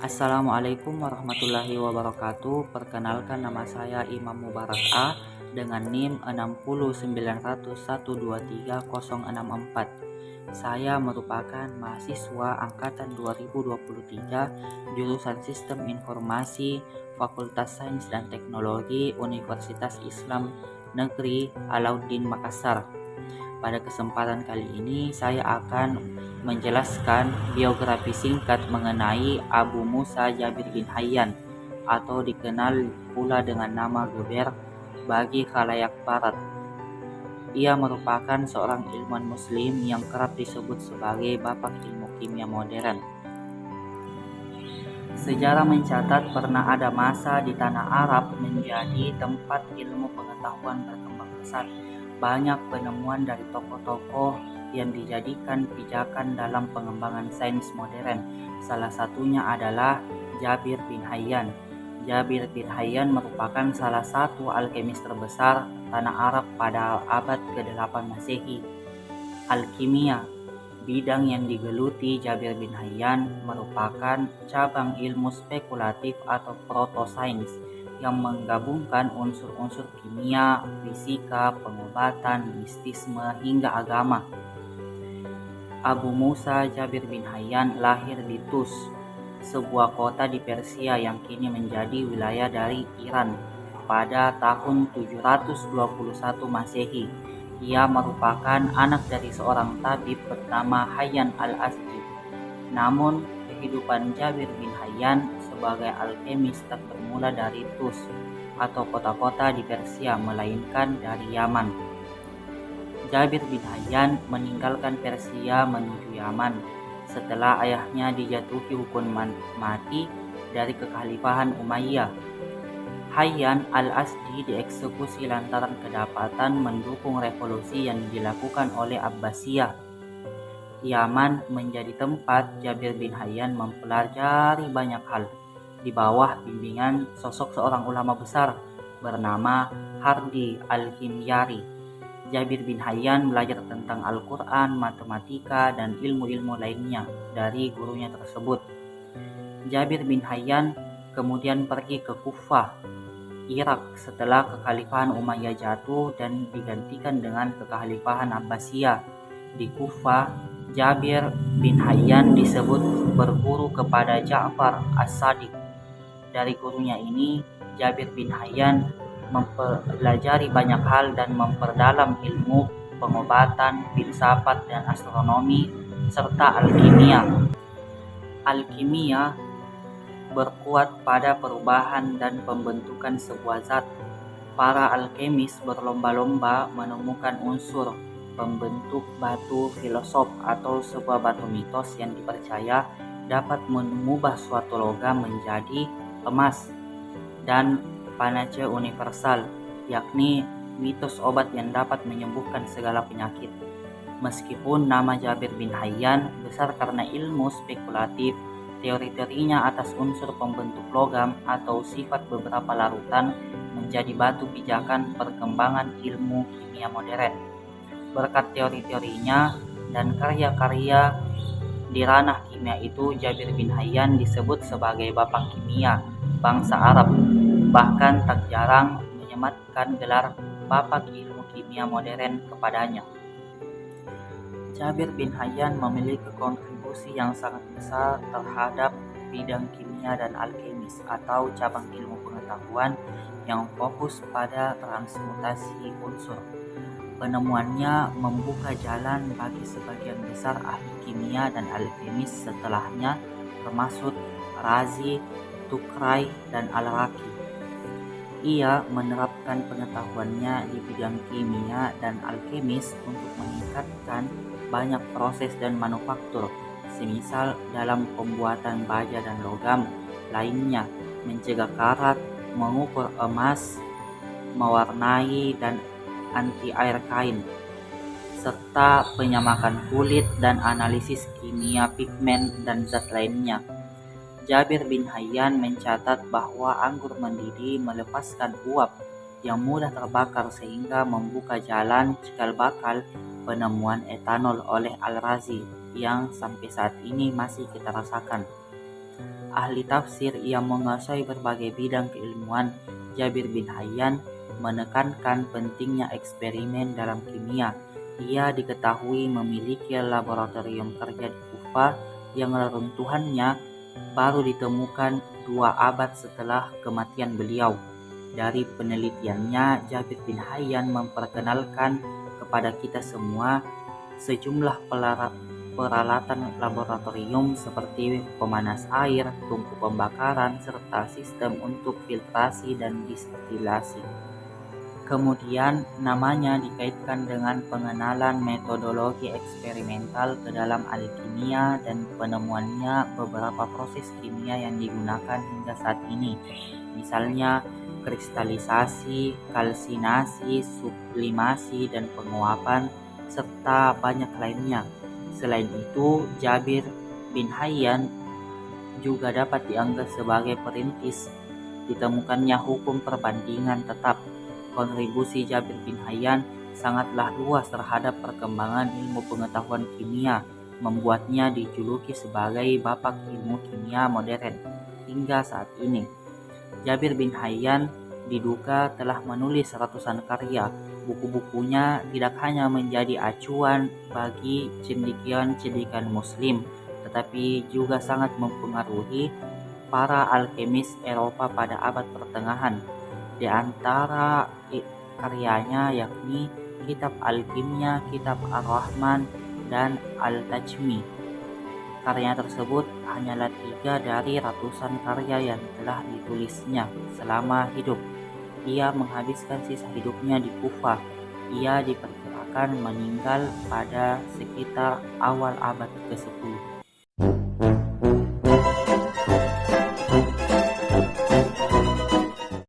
Assalamualaikum warahmatullahi wabarakatuh. Perkenalkan, nama saya Imam Mubarak A dengan NIM 60901230064. Saya merupakan mahasiswa angkatan 2023 jurusan Sistem Informasi Fakultas Sains dan Teknologi Universitas Islam Negeri Alauddin Makassar. Pada kesempatan kali ini saya akan menjelaskan biografi singkat mengenai Abu Musa Jabir bin Hayyan, atau dikenal pula dengan nama Geber bagi khalayak barat. Ia merupakan seorang ilmuwan muslim yang kerap disebut sebagai bapak ilmu kimia modern. Sejarah mencatat pernah ada masa di tanah Arab menjadi tempat ilmu pengetahuan berkembang pesat. Banyak penemuan dari tokoh-tokoh yang dijadikan pijakan dalam pengembangan sains modern. Salah satunya adalah Jabir bin Hayyan. Jabir bin Hayyan merupakan salah satu alkemis terbesar tanah Arab pada abad ke-8 Masehi. Alkimia, bidang yang digeluti Jabir bin Hayyan, merupakan cabang ilmu spekulatif atau proto-sains yang menggabungkan unsur-unsur kimia, fisika, pengobatan, mistisme, hingga agama. Abu Musa Jabir bin Hayyan lahir di Tus, sebuah kota di Persia yang kini menjadi wilayah dari Iran, pada tahun 721 Masehi. Ia merupakan anak dari seorang tabib bernama Hayyan al-Azdi. Namun, kehidupan Jabir bin Hayyan sebagai alkemis tak bermula dari Tus atau kota-kota di Persia, melainkan dari Yaman. Jabir bin Hayyan meninggalkan Persia menuju Yaman setelah ayahnya dijatuhi hukuman mati dari kekhalifahan Umayyah. Hayyan al-Azdi dieksekusi lantaran kedapatan mendukung revolusi yang dilakukan oleh Abbasiyah. Yaman menjadi tempat Jabir bin Hayyan mempelajari banyak hal di bawah bimbingan sosok seorang ulama besar bernama Hardi al-Himyari. Jabir bin Hayyan belajar tentang Al-Quran, matematika, dan ilmu-ilmu lainnya dari gurunya tersebut. Jabir bin Hayyan kemudian pergi ke Kufah, Irak setelah kekhalifahan Umayyah jatuh dan digantikan dengan kekhalifahan Abbasiyah. Di Kufah, Jabir bin Hayyan disebut berguru kepada Ja'far as-Sadiq. Dari gurunya ini, Jabir bin Hayyan mempelajari banyak hal dan memperdalam ilmu pengobatan, filsafat, dan astronomi, serta alkimia. Alkimia berkuat pada perubahan dan pembentukan sebuah zat. Para alkemis berlomba-lomba menemukan unsur pembentuk batu filosof atau sebuah batu mitos yang dipercaya dapat mengubah suatu logam menjadi emas, dan panacea universal, yakni mitos obat yang dapat menyembuhkan segala penyakit. Meskipun nama Jabir bin Hayyan besar karena ilmu spekulatif, teori-teorinya atas unsur pembentuk logam atau sifat beberapa larutan menjadi batu pijakan perkembangan ilmu kimia modern. Berkat teori-teorinya dan karya-karya di ranah kimia itu, Jabir bin Hayyan disebut sebagai bapak kimia bangsa Arab. Bahkan tak jarang menyematkan gelar bapak ilmu kimia modern kepadanya. Jabir bin Hayyan memiliki kontribusi yang sangat besar terhadap bidang kimia dan alkemis atau cabang ilmu pengetahuan yang fokus pada transmutasi unsur. Penemuannya membuka jalan bagi sebagian besar ahli kimia dan alkemis setelahnya, termasuk Razi, Tukray, dan Al-Raqi. Ia menerapkan pengetahuannya di bidang kimia dan alkemis untuk meningkatkan banyak proses dan manufaktur, semisal dalam pembuatan baja dan logam lainnya, mencegah karat, mengukur emas, mewarnai dan anti air kain, serta penyamakan kulit dan analisis kimia pigmen dan zat lainnya. Jabir bin Hayyan mencatat bahwa anggur mendidih melepaskan uap yang mudah terbakar sehingga membuka jalan cikal bakal penemuan etanol oleh Al-Razi yang sampai saat ini masih kita rasakan. ahli tafsir yang menguasai berbagai bidang keilmuan, Jabir bin Hayyan menekankan pentingnya eksperimen dalam kimia. Ia diketahui memiliki laboratorium kerja di Kufah yang reruntuhannya baru ditemukan 2 abad setelah kematian beliau. Dari penelitiannya, Jabir bin Hayyan memperkenalkan kepada kita semua sejumlah peralatan laboratorium seperti pemanas air, tungku pembakaran, serta sistem untuk filtrasi dan distilasi. Kemudian namanya dikaitkan dengan pengenalan metodologi eksperimental ke dalam alkimia dan penemuannya beberapa proses kimia yang digunakan hingga saat ini. Misalnya kristalisasi, kalsinasi, sublimasi, dan penguapan, serta banyak lainnya. Selain itu, Jabir bin Hayyan juga dapat dianggap sebagai perintis ditemukannya hukum perbandingan tetap. Kontribusi Jabir bin Hayyan sangatlah luas terhadap perkembangan ilmu pengetahuan kimia, membuatnya dijuluki sebagai bapak ilmu kimia modern hingga saat ini. Jabir bin Hayyan diduga telah menulis ratusan karya. Buku-bukunya tidak hanya menjadi acuan bagi cendekiawan-cendekiawan muslim, tetapi juga sangat mempengaruhi para alkemis Eropa pada abad pertengahan. Di antara karyanya yakni Kitab Alkimia, Kitab Ar-Rahman, dan Al-Tajmi. Karyanya tersebut hanyalah 3 dari ratusan karya yang telah ditulisnya selama hidup. Ia menghabiskan sisa hidupnya di Kufah. Ia diperkirakan meninggal pada sekitar awal abad ke-10.